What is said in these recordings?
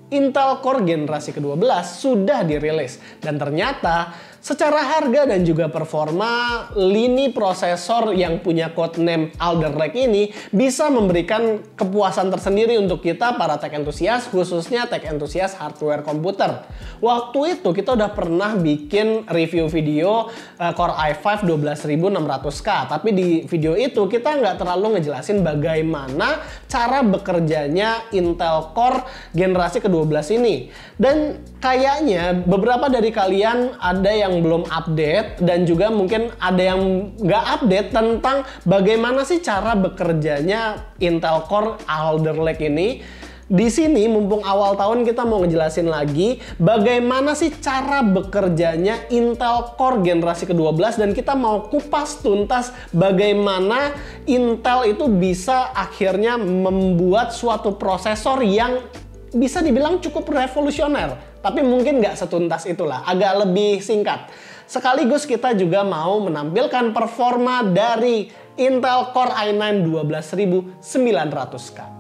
Intel Core generasi ke-12 sudah dirilis dan ternyata secara harga dan juga performa lini prosesor yang punya codename Alder Lake ini bisa memberikan kepuasan tersendiri untuk kita para tech enthusiast, khususnya tech enthusiast hardware komputer. Waktu itu kita udah pernah bikin review video Core i5 12600K, tapi di video itu kita nggak terlalu ngejelasin bagaimana cara bekerjanya Intel Core generasi ke-12 ini. Dan kayaknya beberapa dari kalian ada yang belum update dan juga mungkin ada yang nggak update tentang bagaimana sih cara bekerjanya Intel Core Alder Lake ini. Di sini mumpung awal tahun kita mau ngejelasin lagi bagaimana sih cara bekerjanya Intel Core generasi ke-12 dan kita mau kupas tuntas bagaimana Intel itu bisa akhirnya membuat suatu prosesor yang bisa dibilang cukup revolusioner, tapi mungkin nggak setuntas itulah, agak lebih singkat. Sekaligus kita juga mau menampilkan performa dari Intel Core i9 12900K.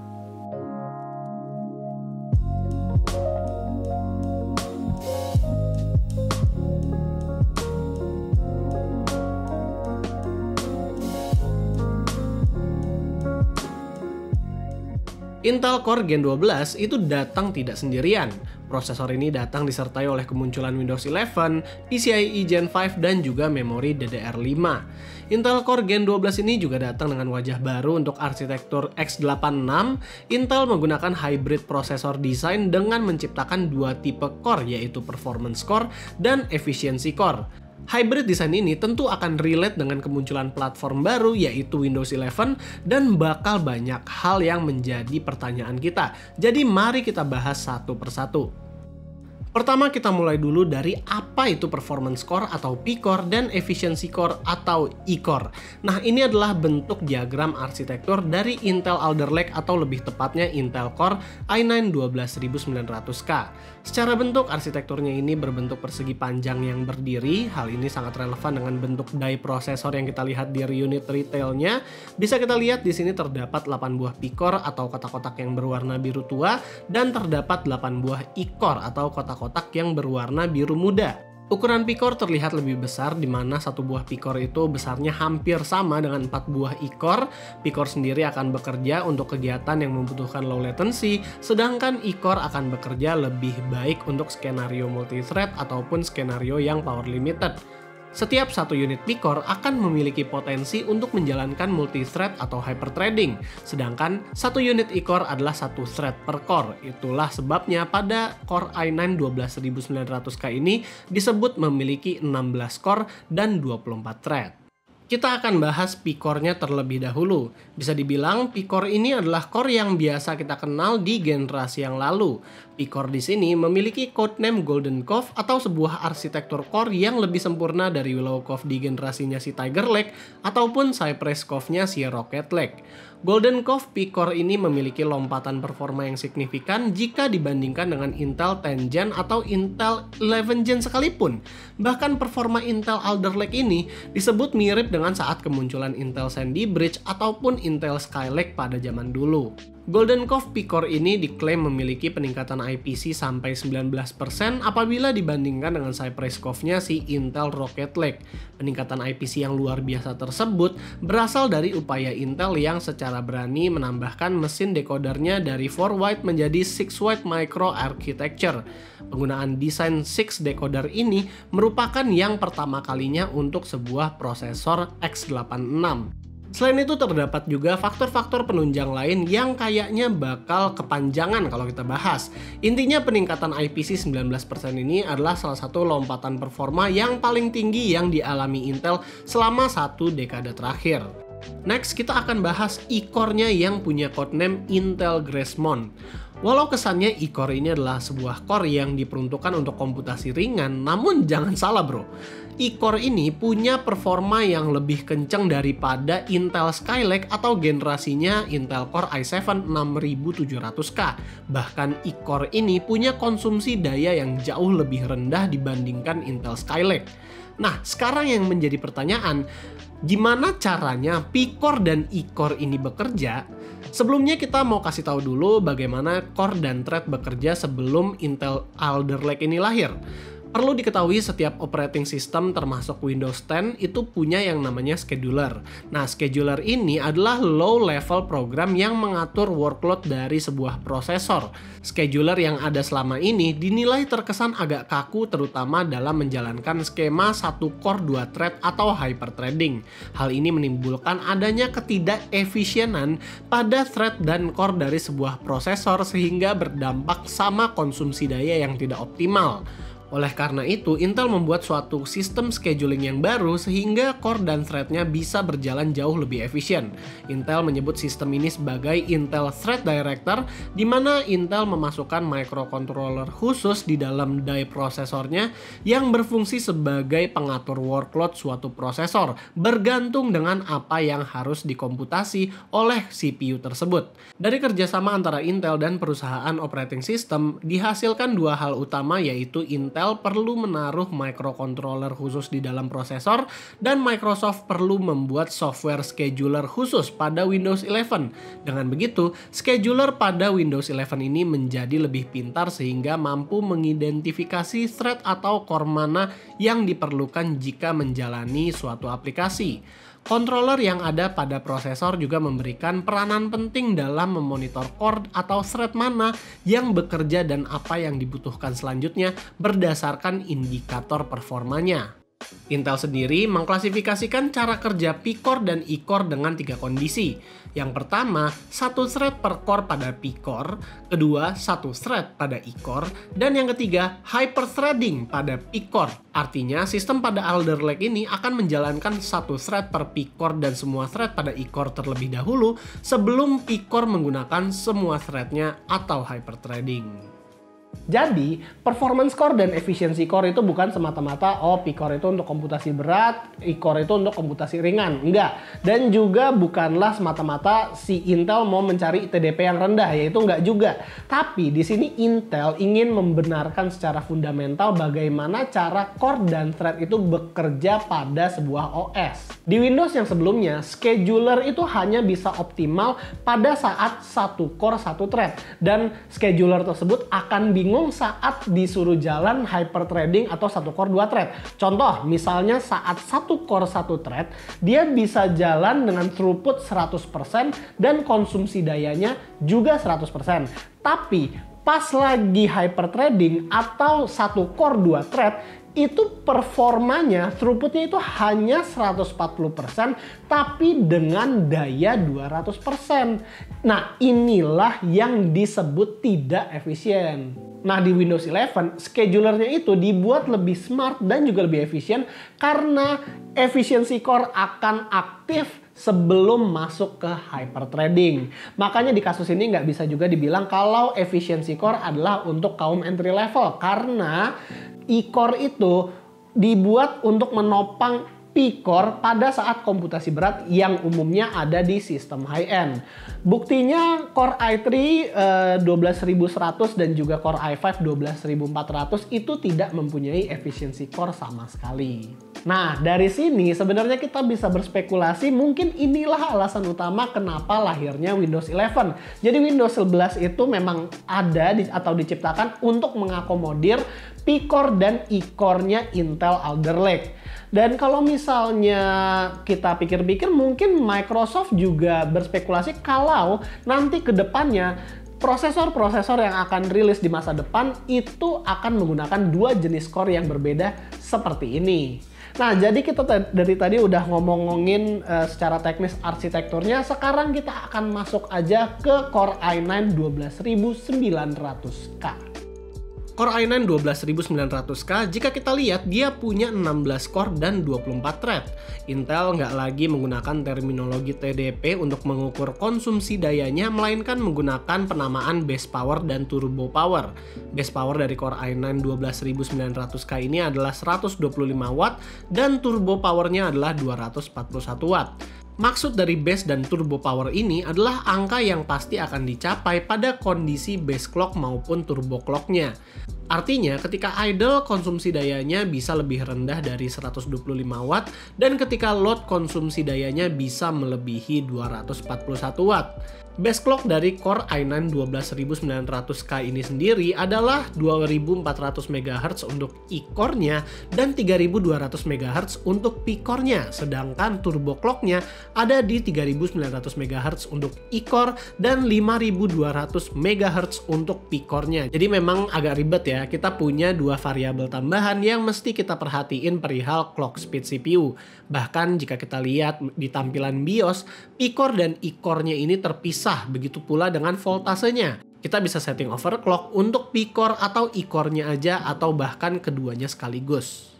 Intel Core Gen 12 itu datang tidak sendirian. Prosesor ini datang disertai oleh kemunculan Windows 11, PCIe Gen 5, dan juga memori DDR5. Intel Core Gen 12 ini juga datang dengan wajah baru untuk arsitektur x86. Intel menggunakan hybrid prosesor design dengan menciptakan dua tipe core, yaitu Performance Core dan Efficiency Core. Hybrid design ini tentu akan relate dengan kemunculan platform baru yaitu Windows 11 dan bakal banyak hal yang menjadi pertanyaan kita. Jadi mari kita bahas satu persatu. Pertama kita mulai dulu dari apa itu Performance Core atau P-Core dan Efficiency Core atau E-Core. Nah ini adalah bentuk diagram arsitektur dari Intel Alder Lake atau lebih tepatnya Intel Core i9 12900K. Secara bentuk arsitekturnya ini berbentuk persegi panjang yang berdiri. Hal ini sangat relevan dengan bentuk die prosesor yang kita lihat di unit retailnya. Bisa kita lihat di sini terdapat 8 buah P-Core atau kotak-kotak yang berwarna biru tua dan terdapat 8 buah E-Core atau kotak-kotak yang berwarna biru muda. Ukuran P-Core terlihat lebih besar di mana satu buah P-Core itu besarnya hampir sama dengan 4 buah E-Core. P-Core sendiri akan bekerja untuk kegiatan yang membutuhkan low latency, sedangkan E-Core akan bekerja lebih baik untuk skenario multithread ataupun skenario yang power limited. Setiap satu unit P-Core akan memiliki potensi untuk menjalankan multithread atau hyperthreading, sedangkan satu unit E-Core adalah satu thread per core. Itulah sebabnya pada Core i9 12900K ini disebut memiliki 16 core dan 24 thread. Kita akan bahas P-Core-nya terlebih dahulu. Bisa dibilang P-Core ini adalah core yang biasa kita kenal di generasi yang lalu. P-Core di sini memiliki codename Golden Cove atau sebuah arsitektur core yang lebih sempurna dari Willow Cove di generasinya si Tiger Lake ataupun Cypress Cove-nya si Rocket Lake. Golden Cove P-Core ini memiliki lompatan performa yang signifikan jika dibandingkan dengan Intel 10 Gen atau Intel 11 Gen sekalipun. Bahkan performa Intel Alder Lake ini disebut mirip dengan saat kemunculan Intel Sandy Bridge ataupun Intel Skylake pada zaman dulu. Golden Cove P-Core ini diklaim memiliki peningkatan IPC sampai 19% apabila dibandingkan dengan Cypress Cove-nya si Intel Rocket Lake. Peningkatan IPC yang luar biasa tersebut berasal dari upaya Intel yang secara berani menambahkan mesin decodernya dari 4 white menjadi 6 white micro architecture. Penggunaan desain 6 decoder ini merupakan yang pertama kalinya untuk sebuah prosesor x86. Selain itu terdapat juga faktor-faktor penunjang lain yang kayaknya bakal kepanjangan kalau kita bahas. Intinya peningkatan IPC 19% ini adalah salah satu lompatan performa yang paling tinggi yang dialami Intel selama 1 dekade terakhir. Next kita akan bahas E-Core-nya yang punya codename Intel Gracemont. Walau kesannya E-Core ini adalah sebuah core yang diperuntukkan untuk komputasi ringan, namun jangan salah bro. E-Core ini punya performa yang lebih kencang daripada Intel Skylake atau generasinya Intel Core i7 6700K. Bahkan E-Core ini punya konsumsi daya yang jauh lebih rendah dibandingkan Intel Skylake. Nah, sekarang yang menjadi pertanyaan, gimana caranya P-Core dan E-Core ini bekerja? Sebelumnya kita mau kasih tahu dulu bagaimana core dan thread bekerja sebelum Intel Alder Lake ini lahir. Perlu diketahui setiap operating system termasuk Windows 10 itu punya yang namanya scheduler. Nah, scheduler ini adalah low level program yang mengatur workload dari sebuah prosesor. Scheduler yang ada selama ini dinilai terkesan agak kaku terutama dalam menjalankan skema satu core 2 thread atau hyperthreading. Hal ini menimbulkan adanya ketidakefisienan pada thread dan core dari sebuah prosesor sehingga berdampak sama konsumsi daya yang tidak optimal. Oleh karena itu, Intel membuat suatu sistem scheduling yang baru sehingga core dan thread-nya bisa berjalan jauh lebih efisien. Intel menyebut sistem ini sebagai Intel Thread Director, di mana Intel memasukkan microcontroller khusus di dalam die prosesornya yang berfungsi sebagai pengatur workload suatu prosesor, bergantung dengan apa yang harus dikomputasi oleh CPU tersebut. Dari kerjasama antara Intel dan perusahaan operating system, dihasilkan dua hal utama, yaitu Intel perlu menaruh microcontroller khusus di dalam prosesor dan Microsoft perlu membuat software scheduler khusus pada Windows 11. Dengan begitu, scheduler pada Windows 11 ini menjadi lebih pintar sehingga mampu mengidentifikasi thread atau core mana yang diperlukan jika menjalani suatu aplikasi. Controller yang ada pada prosesor juga memberikan peranan penting dalam memonitor core atau thread mana yang bekerja dan apa yang dibutuhkan selanjutnya berdasarkan indikator performanya. Intel sendiri mengklasifikasikan cara kerja P-core dan E-core dengan 3 kondisi. Yang pertama, 1 thread per core pada P-core, kedua, 1 thread pada E-core, dan yang ketiga, hyperthreading pada P-core. Artinya, sistem pada Alder Lake ini akan menjalankan 1 thread per P-core dan semua thread pada E-core terlebih dahulu sebelum P-core menggunakan semua threadnya atau hyperthreading. Jadi, performance core dan efficiency core itu bukan semata-mata P-core itu untuk komputasi berat, E-core itu untuk komputasi ringan. Enggak. Dan juga bukanlah semata-mata si Intel mau mencari TDP yang rendah, yaitu enggak juga. Tapi di sini Intel ingin membenarkan secara fundamental bagaimana cara core dan thread itu bekerja pada sebuah OS. Di Windows yang sebelumnya, scheduler itu hanya bisa optimal pada saat satu core satu thread. Dan scheduler tersebut akan bingung saat disuruh jalan hyperthreading atau satu core 2 thread. Contoh, misalnya saat satu core 1 thread, dia bisa jalan dengan throughput 100% dan konsumsi dayanya juga 100%. Tapi pas lagi hyperthreading atau satu core 2 thread, itu performanya, throughputnya itu hanya 140%, tapi dengan daya 200%. Nah, inilah yang disebut tidak efisien. Nah, di Windows 11, schedulernya itu dibuat lebih smart dan juga lebih efisien karena efficiency core akan aktif sebelum masuk ke hyperthreading. Makanya di kasus ini nggak bisa juga dibilang kalau efficiency core adalah untuk kaum entry level, karena E-core itu dibuat untuk menopang P-core pada saat komputasi berat yang umumnya ada di sistem high-end. Buktinya Core i3 12100 dan juga Core i5 12400 itu tidak mempunyai efficiency core sama sekali. Nah, dari sini sebenarnya kita bisa berspekulasi mungkin inilah alasan utama kenapa lahirnya Windows 11. Jadi Windows 11 itu memang ada atau diciptakan untuk mengakomodir P-core dan E-core-nya Intel Alder Lake. Dan kalau misalnya kita pikir-pikir mungkin Microsoft juga berspekulasi kalau nanti ke depannya prosesor-prosesor yang akan rilis di masa depan itu akan menggunakan dua jenis core yang berbeda seperti ini. Nah, jadi kita dari tadi udah ngomongin secara teknis arsitekturnya. Sekarang kita akan masuk aja ke Core i9 12900K. Core i9 12900K, jika kita lihat dia punya 16 core dan 24 thread. Intel nggak lagi menggunakan terminologi TDP untuk mengukur konsumsi dayanya, melainkan menggunakan penamaan base power dan turbo power. Base power dari Core i9 12900K ini adalah 125 watt dan turbo powernya adalah 241 watt. Maksud dari base dan turbo power ini adalah angka yang pasti akan dicapai pada kondisi base clock maupun turbo clocknya. Artinya ketika idle konsumsi dayanya bisa lebih rendah dari 125 watt dan ketika load konsumsi dayanya bisa melebihi 241 watt. Base clock dari Core i9 12900K ini sendiri adalah 2400 MHz untuk e-core-nya dan 3200 MHz untuk P-core-nya. Sedangkan turbo clock-nya ada di 3900 MHz untuk e-core dan 5200 MHz untuk P-core-nya. Jadi memang agak ribet ya, kita punya dua variabel tambahan yang mesti kita perhatiin perihal clock speed CPU. Bahkan jika kita lihat di tampilan BIOS, P-core dan e-core-nya ini terpisah. Begitu pula dengan voltasenya. Kita bisa setting overclock untuk P-core atau e-core-nya aja atau bahkan keduanya sekaligus.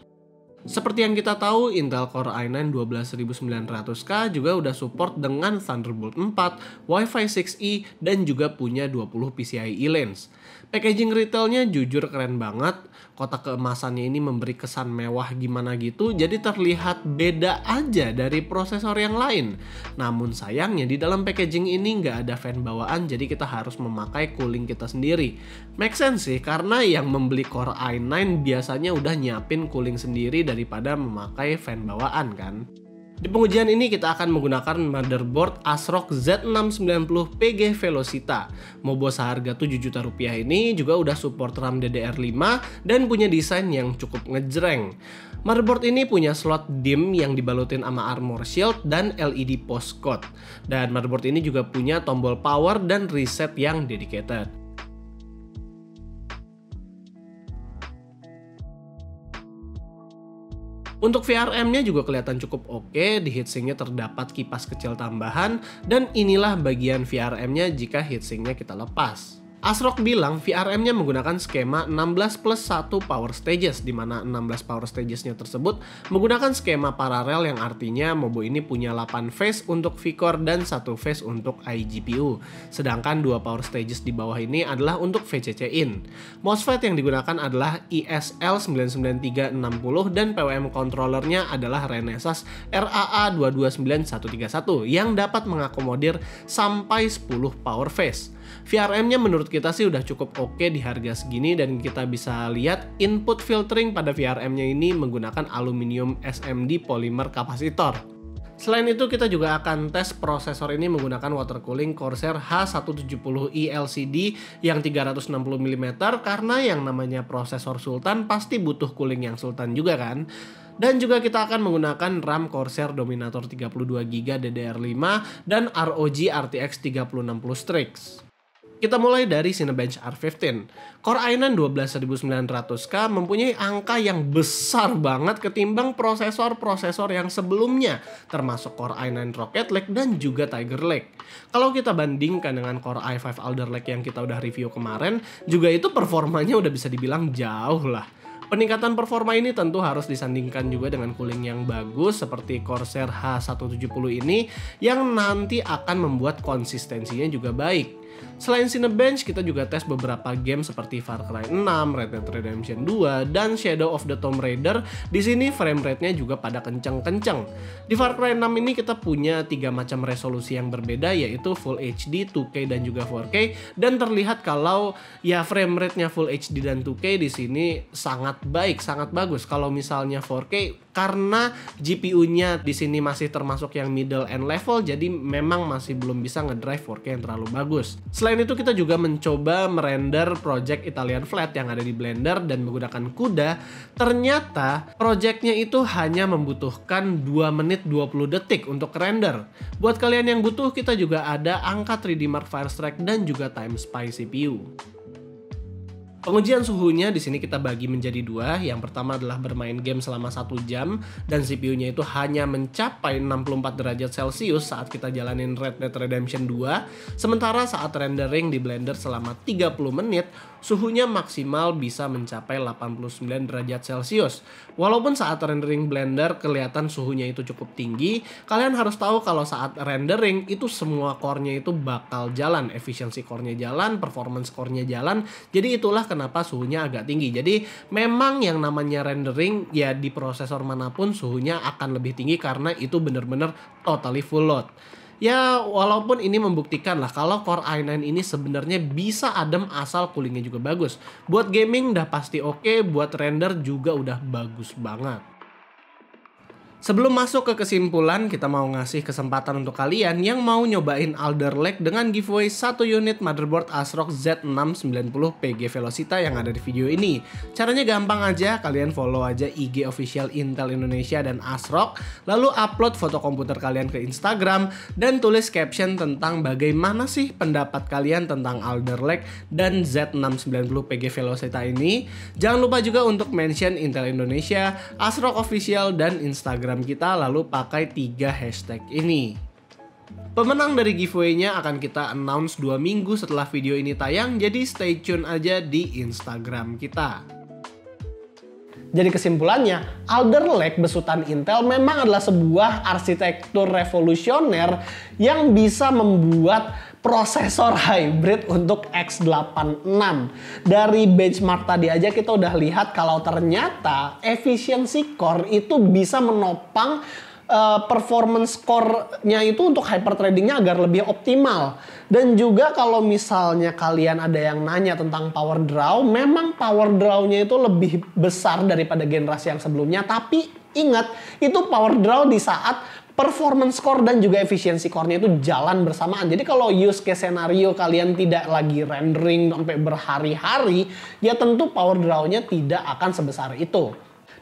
Seperti yang kita tahu, Intel Core i9 12900K juga udah support dengan Thunderbolt 4, Wi-Fi 6E, dan juga punya 20 PCIe lanes. Packaging retailnya jujur keren banget, kotak keemasannya ini memberi kesan mewah gimana gitu, jadi terlihat beda aja dari prosesor yang lain. Namun sayangnya di dalam packaging ini nggak ada fan bawaan, jadi kita harus memakai cooling kita sendiri. Make sense sih, karena yang membeli Core i9 biasanya udah nyiapin cooling sendiri daripada memakai fan bawaan kan. Di pengujian ini kita akan menggunakan motherboard ASRock Z690 PG Velocita. Mobo seharga 7 juta rupiah ini juga udah support RAM DDR5 dan punya desain yang cukup ngejreng. Motherboard ini punya slot DIMM yang dibalutin sama armor shield dan LED postcode. Dan motherboard ini juga punya tombol power dan reset yang dedicated. Untuk VRM-nya juga kelihatan cukup oke, di heatsinknya terdapat kipas kecil tambahan, dan inilah bagian VRM-nya jika heatsinknya kita lepas. ASRock bilang VRM-nya menggunakan skema 16+1 power stages, di mana 16 power stages-nya tersebut menggunakan skema paralel yang artinya Mobo ini punya 8 phase untuk V-core dan 1 phase untuk iGPU. Sedangkan 2 power stages di bawah ini adalah untuk VCC-in. MOSFET yang digunakan adalah ISL99360 dan PWM controllernya adalah Renesas RAA229131 yang dapat mengakomodir sampai 10 power phase. VRM-nya menurut kita sih udah cukup oke di harga segini, dan kita bisa lihat input filtering pada VRM-nya ini menggunakan aluminium SMD polymer kapasitor. Selain itu kita juga akan tes prosesor ini menggunakan water cooling Corsair H170i LCD yang 360 mm karena yang namanya prosesor Sultan pasti butuh cooling yang Sultan juga kan. Dan juga kita akan menggunakan RAM Corsair Dominator 32GB DDR5 dan ROG RTX 3060 Strix. Kita mulai dari Cinebench R15. Core i9 12900K mempunyai angka yang besar banget ketimbang prosesor-prosesor yang sebelumnya, termasuk Core i9 Rocket Lake dan juga Tiger Lake. Kalau kita bandingkan dengan Core i5 Alder Lake yang kita udah review kemarin, juga itu performanya udah bisa dibilang jauh lah. Peningkatan performa ini tentu harus disandingkan juga dengan cooling yang bagus seperti Corsair H170 ini yang nanti akan membuat konsistensinya juga baik. Selain Cinebench, kita juga tes beberapa game seperti Far Cry 6, Red Dead Redemption 2, dan Shadow of the Tomb Raider. Di sini frame rate-nya juga pada kenceng-kenceng. Di Far Cry 6 ini kita punya 3 macam resolusi yang berbeda, yaitu Full HD, 2K, dan juga 4K. Dan terlihat kalau ya frame rate-nya Full HD dan 2K di sini sangat baik, sangat bagus. Kalau misalnya 4K, karena GPU-nya di sini masih termasuk yang middle end level, jadi memang masih belum bisa ngedrive 4K yang terlalu bagus. Selain itu kita juga mencoba merender project Italian Flat yang ada di Blender dan menggunakan CUDA. Ternyata projectnya itu hanya membutuhkan 2 menit 20 detik untuk render. Buat kalian yang butuh, kita juga ada angka 3D Mark Firestrike dan juga Time Spy CPU. Pengujian suhunya di sini kita bagi menjadi 2. Yang pertama adalah bermain game selama 1 jam dan CPU-nya itu hanya mencapai 64 derajat Celcius saat kita jalanin Red Dead Redemption 2. Sementara saat rendering di Blender selama 30 menit, suhunya maksimal bisa mencapai 89 derajat Celcius. Walaupun saat rendering Blender kelihatan suhunya itu cukup tinggi, kalian harus tahu kalau saat rendering itu semua core-nya itu bakal jalan, efisiensi core-nya jalan, performance core-nya jalan. Jadi itulah kenapa suhunya agak tinggi. Jadi memang yang namanya rendering ya di prosesor manapun suhunya akan lebih tinggi karena itu benar-benar totally full load. Ya walaupun ini membuktikan lah kalau Core i9 ini sebenarnya bisa adem asal coolingnya juga bagus. Buat gaming udah pasti oke, buat render juga udah bagus banget. Sebelum masuk ke kesimpulan, kita mau ngasih kesempatan untuk kalian yang mau nyobain Alder Lake dengan giveaway 1 unit motherboard ASRock Z690 PG Velocita yang ada di video ini. Caranya gampang aja, kalian follow aja IG official Intel Indonesia dan ASRock, lalu upload foto komputer kalian ke Instagram, dan tulis caption tentang bagaimana sih pendapat kalian tentang Alder Lake dan Z690 PG Velocita ini. Jangan lupa juga untuk mention Intel Indonesia, ASRock official, dan Instagram kita, lalu pakai 3 hashtag ini. Pemenang dari giveaway-nya akan kita announce 2 minggu setelah video ini tayang, jadi stay tune aja di Instagram kita. Jadi kesimpulannya, Alder Lake besutan Intel memang adalah sebuah arsitektur revolusioner yang bisa membuat prosesor hybrid untuk x86. Dari benchmark tadi aja kita udah lihat kalau ternyata efisiensi core itu bisa menopang performance core-nya itu untuk hyperthreading-nya agar lebih optimal. Dan juga kalau misalnya kalian ada yang nanya tentang power draw, memang power draw-nya itu lebih besar daripada generasi yang sebelumnya. Tapi ingat, itu power draw di saat performance core dan juga efisiensi core-nya itu jalan bersamaan. Jadi kalau use case scenario kalian tidak lagi rendering sampai berhari-hari, ya tentu power draw-nya tidak akan sebesar itu.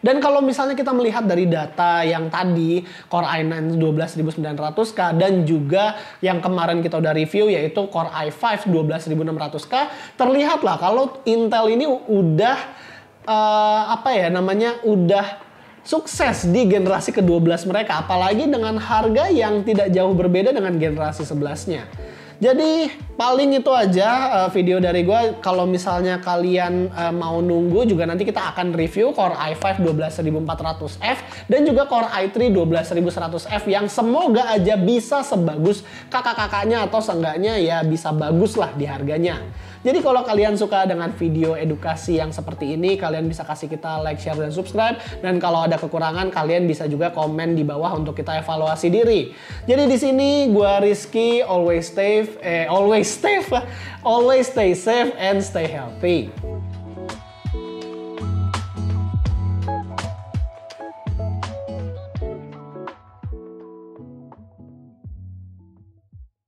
Dan kalau misalnya kita melihat dari data yang tadi, Core i9 12900K dan juga yang kemarin kita udah review yaitu Core i5 12600K, terlihatlah kalau Intel ini udah udah sukses di generasi ke-12 mereka, apalagi dengan harga yang tidak jauh berbeda dengan generasi 11-nya. Jadi paling itu aja video dari gue. Kalau misalnya kalian mau nunggu juga, nanti kita akan review Core i5 12400F dan juga Core i3 12100F yang semoga aja bisa sebagus kakak-kakaknya atau seenggaknya ya bisa bagus lah di harganya. Jadi kalau kalian suka dengan video edukasi yang seperti ini, kalian bisa kasih kita like, share, dan subscribe. Dan kalau ada kekurangan, kalian bisa juga komen di bawah untuk kita evaluasi diri. Jadi di sini gue Rizky, always stay safe and stay healthy.